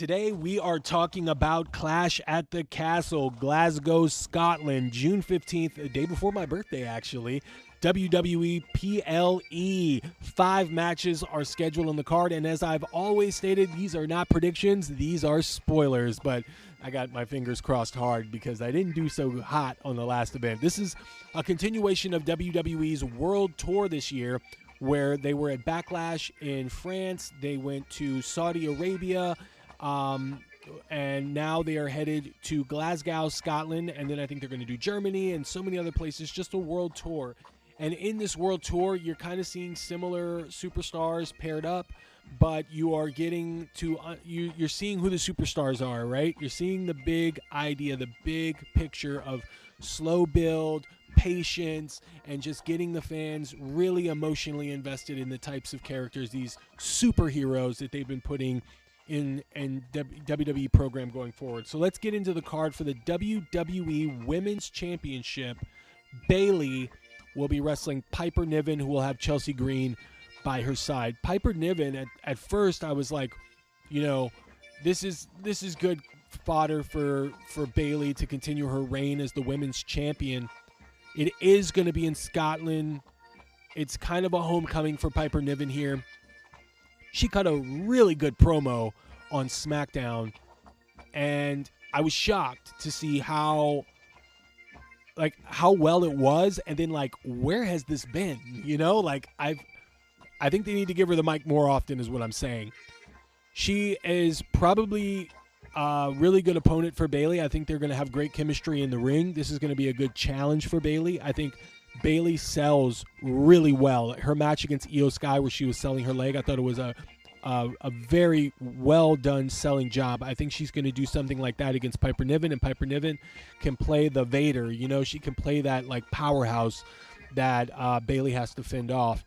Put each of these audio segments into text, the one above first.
Today we are talking about Clash at the Castle, Glasgow, Scotland, June 15th, a day before my birthday actually. WWE PLE. 5 matches are scheduled on the card, and as I've always stated, these are not predictions, these are spoilers, but I got my fingers crossed hard because I didn't do so hot on the last event. This is a continuation of WWE's World Tour this year, where they were at Backlash in France, they went to Saudi Arabia, and now they are headed to Glasgow, Scotland, and then I think they're going to do Germany and so many other places, just a world tour. And in this world tour, you're kind of seeing similar superstars paired up, but you are getting to, you're seeing who the superstars are, right? You're seeing the big idea, the big picture of slow build, patience, and just getting the fans really emotionally invested in the types of characters, these superheroes that they've been putting in WWE program going forward. So let's get into the card for the WWE Women's Championship. Bayley will be wrestling Piper Niven, who will have Chelsea Green by her side. Piper Niven, at first I was like, you know, this is good fodder for Bayley to continue her reign as the women's champion. It is going to be in Scotland. It's kind of a homecoming for Piper Niven here. She cut a really good promo on SmackDown, and I was shocked to see how well it was, and then where has this been? You know, I think they need to give her the mic more often is what I'm saying. She is probably a really good opponent for Bayley. I think they're going to have great chemistry in the ring. This is going to be a good challenge for Bayley. I think Bayley sells really well. Her match against Io Sky, where she was selling her leg, I thought it was a very well done selling job. I think she's going to do something like that against Piper Niven, and Piper Niven can play the Vader. You know, she can play that powerhouse that Bayley has to fend off.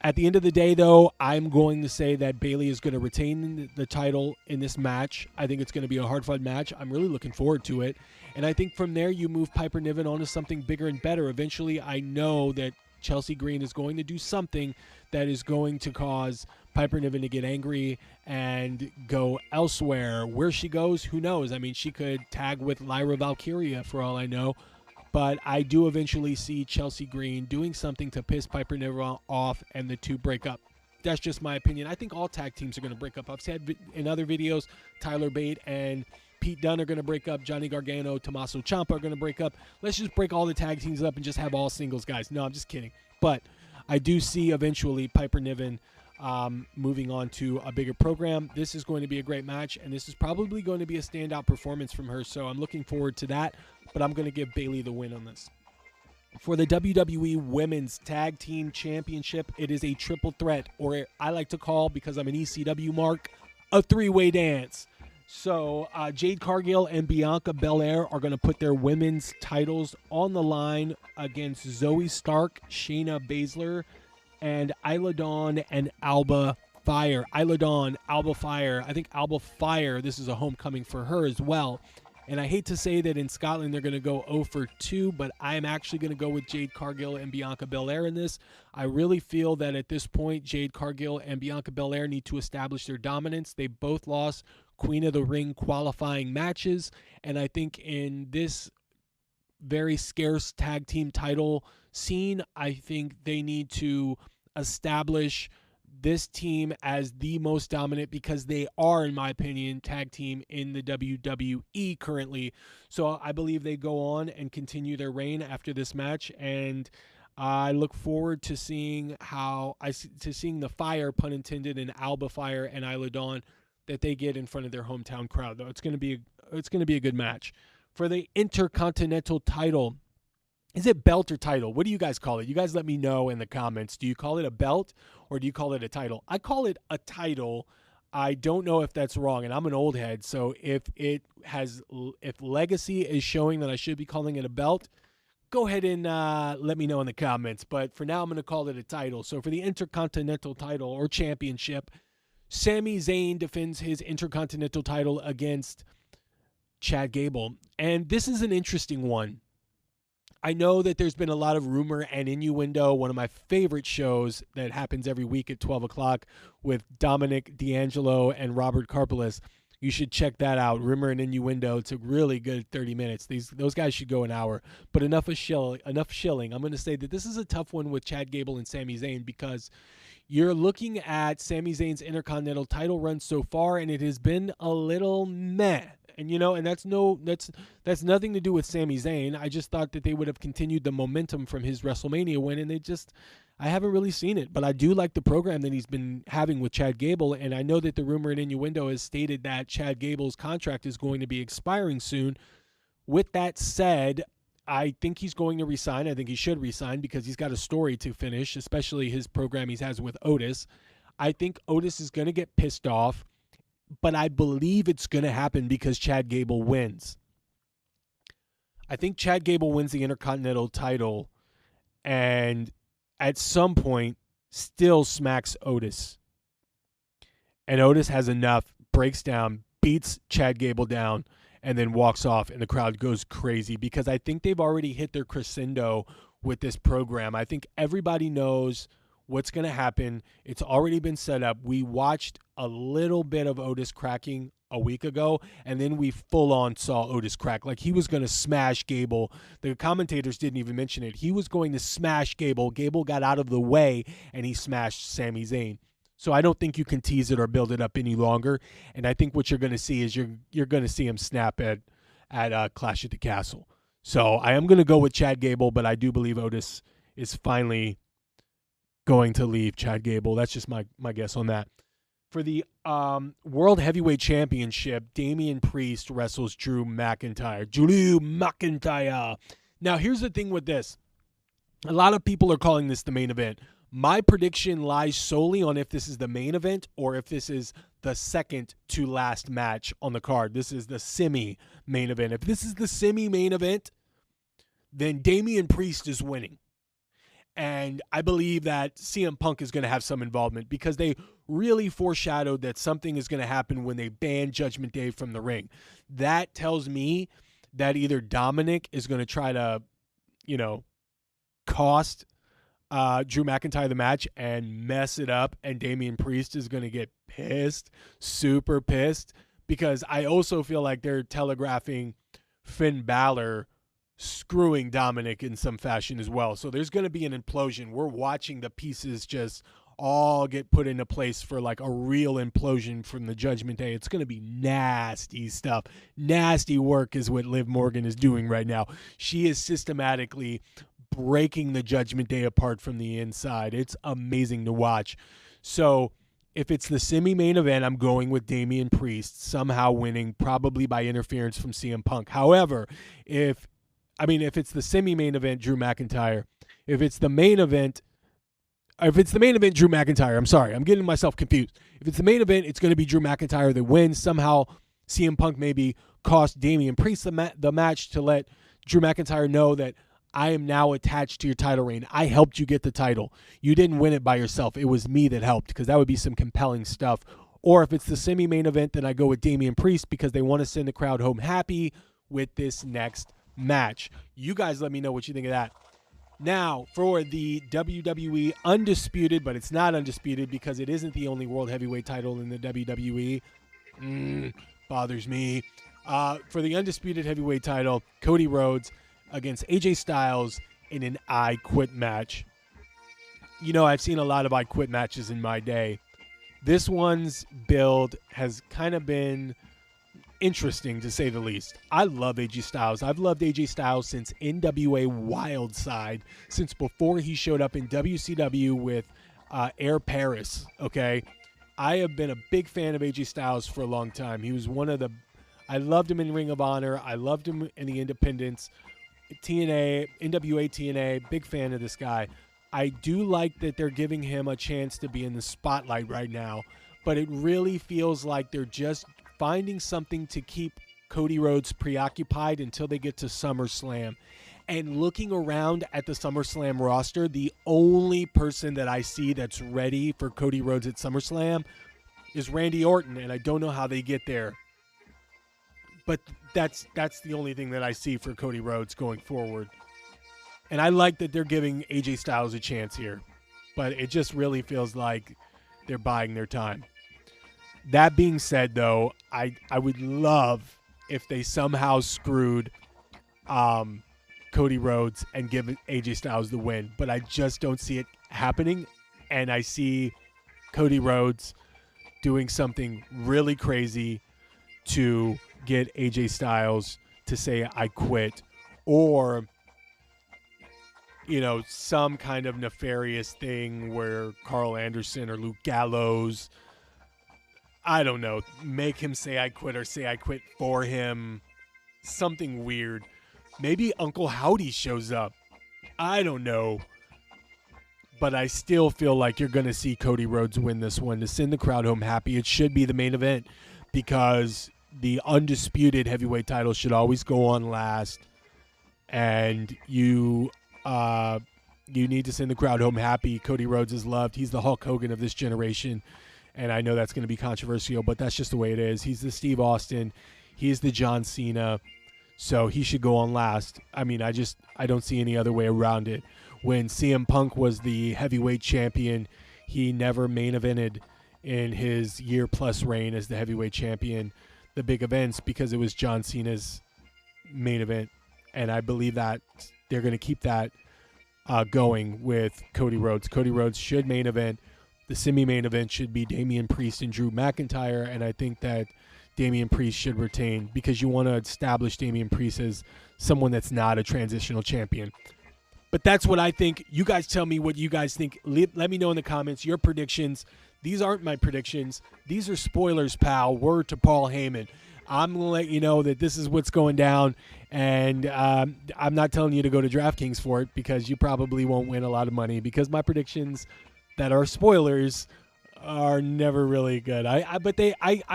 At the end of the day, though, I'm going to say that Bayley is going to retain the title in this match. I think it's going to be a hard-fought match. I'm really looking forward to it. And I think from there, you move Piper Niven on to something bigger and better. Eventually, I know that Chelsea Green is going to do something that is going to cause Piper Niven to get angry and go elsewhere. Where she goes, who knows? I mean, she could tag with Lyra Valkyria for all I know. But I do eventually see Chelsea Green doing something to piss Piper Niven off and the two break up. That's just my opinion. I think all tag teams are going to break up. I've said in other videos, Tyler Bate and Pete Dunne are going to break up. Johnny Gargano, Tommaso Ciampa are going to break up. Let's just break all the tag teams up and just have all singles guys. No, I'm just kidding. But I do see eventually Piper Niven moving on to a bigger program. This is going to be a great match, and this is probably going to be a standout performance from her, so I'm looking forward to that, but I'm going to give Bayley the win on this. For the WWE Women's Tag Team Championship, it is a triple threat, or I like to call, because I'm an ECW mark, a three-way dance. So Jade Cargill and Bianca Belair are going to put their women's titles on the line against Zoe Stark, Shayna Baszler, and Isla Dawn and Alba Fire. Isla Dawn, Alba Fire. I think Alba Fire, this is a homecoming for her as well. And I hate to say that in Scotland they're going to go 0 for 2, but I'm actually going to go with Jade Cargill and Bianca Belair in this. I really feel that at this point, Jade Cargill and Bianca Belair need to establish their dominance. They both lost Queen of the Ring qualifying matches, and I think in this very scarce tag team title scene, I think they need to establish this team as the most dominant, because they are, in my opinion, tag team in the WWE currently. So I believe they go on and continue their reign after this match, and I look forward to seeing the fire, pun intended, in Alba Fire and Isla Dawn that they get in front of their hometown crowd. Though it's going to be a good match. For the Intercontinental title, is it belt or title? What do you guys call it? You guys let me know in the comments. Do you call it a belt or do you call it a title? I call it a title. I don't know if that's wrong, and I'm an old head, so if Legacy is showing that I should be calling it a belt, go ahead and let me know in the comments. But for now, I'm going to call it a title. So for the Intercontinental title or championship, Sami Zayn defends his Intercontinental title against Chad Gable. And this is an interesting one. I know that there's been a lot of rumor and innuendo, one of my favorite shows that happens every week at 12 o'clock with Dominic D'Angelo and Robert Karpelis. You should check that out. Rumor and Innuendo. It's a really good 30 minutes. Those guys should go an hour. But enough shilling. I'm going to say that this is a tough one with Chad Gable and Sami Zayn because you're looking at Sami Zayn's Intercontinental title run so far, and it has been a little meh. And and that's nothing to do with Sami Zayn. I just thought that they would have continued the momentum from his WrestleMania win, and I haven't really seen it. But I do like the program that he's been having with Chad Gable, and I know that the Rumor and Innuendo has stated that Chad Gable's contract is going to be expiring soon. With that said, I think he's going to resign. I think he should resign because he's got a story to finish, especially his program he has with Otis. I think Otis is going to get pissed off, but I believe it's going to happen because Chad Gable wins. I think Chad Gable wins the Intercontinental title and at some point still smacks Otis. And Otis has enough, breaks down, beats Chad Gable down, and then walks off, and the crowd goes crazy because I think they've already hit their crescendo with this program. I think everybody knows what's going to happen. It's already been set up. We watched a little bit of Otis cracking a week ago, and then we full-on saw Otis crack. Like he was going to smash Gable. The commentators didn't even mention it. He was going to smash Gable. Gable got out of the way, and he smashed Sami Zayn. So I don't think you can tease it or build it up any longer. And I think what you're going to see is you're going to see him snap at Clash at the Castle. So I am going to go with Chad Gable, but I do believe Otis is finally going to leave Chad Gable. That's just my guess on that. For the World Heavyweight Championship, Damian Priest wrestles Drew McIntyre. Drew McIntyre. Now, here's the thing with this. A lot of people are calling this the main event. My prediction lies solely on if this is the main event or if this is the second to last match on the card. This is the semi-main event. If this is the semi-main event, then Damian Priest is winning. And I believe that CM Punk is going to have some involvement because they really foreshadowed that something is going to happen when they ban Judgment Day from the ring. That tells me that either Dominic is going to try to, cost Drew McIntyre the match and mess it up, and Damian Priest is going to get pissed, super pissed, because I also feel like they're telegraphing Finn Balor screwing Dominic in some fashion as well. So there's going to be an implosion. We're watching the pieces just all get put into place for like a real implosion from the Judgment Day. It's going to be nasty stuff. Nasty work is what Liv Morgan is doing right now. She is systematically breaking the Judgment Day apart from the inside. It's amazing to watch. So if it's the semi-main event, I'm going with Damian Priest somehow winning, probably by interference from CM Punk. However, if it's the semi-main event, Drew McIntyre. If it's the main event, Drew McIntyre. I'm sorry. I'm getting myself confused. If it's the main event, it's going to be Drew McIntyre that wins. Somehow CM Punk maybe cost Damian Priest the match to let Drew McIntyre know that I am now attached to your title reign. I helped you get the title. You didn't win it by yourself. It was me that helped, because that would be some compelling stuff. Or if it's the semi-main event, then I go with Damian Priest because they want to send the crowd home happy with this next match. You guys let me know what you think of that. Now, for the WWE Undisputed, but it's not undisputed because it isn't the only World Heavyweight title in the WWE. Bothers me. For the Undisputed Heavyweight title, Cody Rhodes against AJ Styles in an I Quit match. I've seen a lot of I Quit matches in my day. This one's build has kind of been interesting, to say the least. I love AJ Styles. I've loved AJ Styles since NWA Wildside, since before he showed up in WCW with Air Paris, okay? I have been a big fan of AJ Styles for a long time. He was I loved him in Ring of Honor. I loved him in the Independents. TNA, NWA TNA, big fan of this guy. I do like that they're giving him a chance to be in the spotlight right now, but it really feels like they're just finding something to keep Cody Rhodes preoccupied until they get to SummerSlam. And looking around at the SummerSlam roster, the only person that I see that's ready for Cody Rhodes at SummerSlam is Randy Orton, and I don't know how they get there. But that's the only thing that I see for Cody Rhodes going forward. And I like that they're giving AJ Styles a chance here, but it just really feels like they're buying their time. That being said, though, I would love if they somehow screwed Cody Rhodes and give AJ Styles the win, but I just don't see it happening, and I see Cody Rhodes doing something really crazy to get AJ Styles to say I quit, or some kind of nefarious thing where Carl Anderson or Luke Gallows, I don't know, make him say I quit or say I quit for him. Something weird. Maybe Uncle Howdy shows up. I don't know. But I still feel like you're going to see Cody Rhodes win this one to send the crowd home happy. It should be the main event because the undisputed heavyweight title should always go on last. And you need to send the crowd home happy. Cody Rhodes is loved. He's the Hulk Hogan of this generation. And I know that's going to be controversial, but that's just the way it is. He's the Steve Austin. He's the John Cena. So he should go on last. I mean, I don't see any other way around it. When CM Punk was the heavyweight champion, he never main evented in his year-plus reign as the heavyweight champion, the big events, because it was John Cena's main event. And I believe that they're going to keep that going with Cody Rhodes. Cody Rhodes should main event. The semi-main event should be Damian Priest and Drew McIntyre, and I think that Damian Priest should retain because you want to establish Damian Priest as someone that's not a transitional champion. But that's what I think. You guys tell me what you guys think. Let me know in the comments your predictions. These aren't my predictions. These are spoilers, pal. Word to Paul Heyman. I'm going to let you know that this is what's going down, and I'm not telling you to go to DraftKings for it because you probably won't win a lot of money because my predictions that are spoilers are never really good. I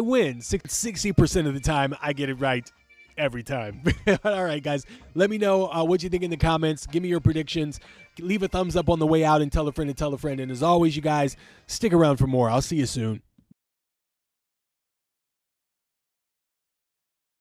win 60% of the time. I get it right every time. All right, guys, let me know what you think in the comments. Give me your predictions. Leave a thumbs up on the way out and tell a friend to tell a friend. And as always, you guys, stick around for more. I'll see you soon.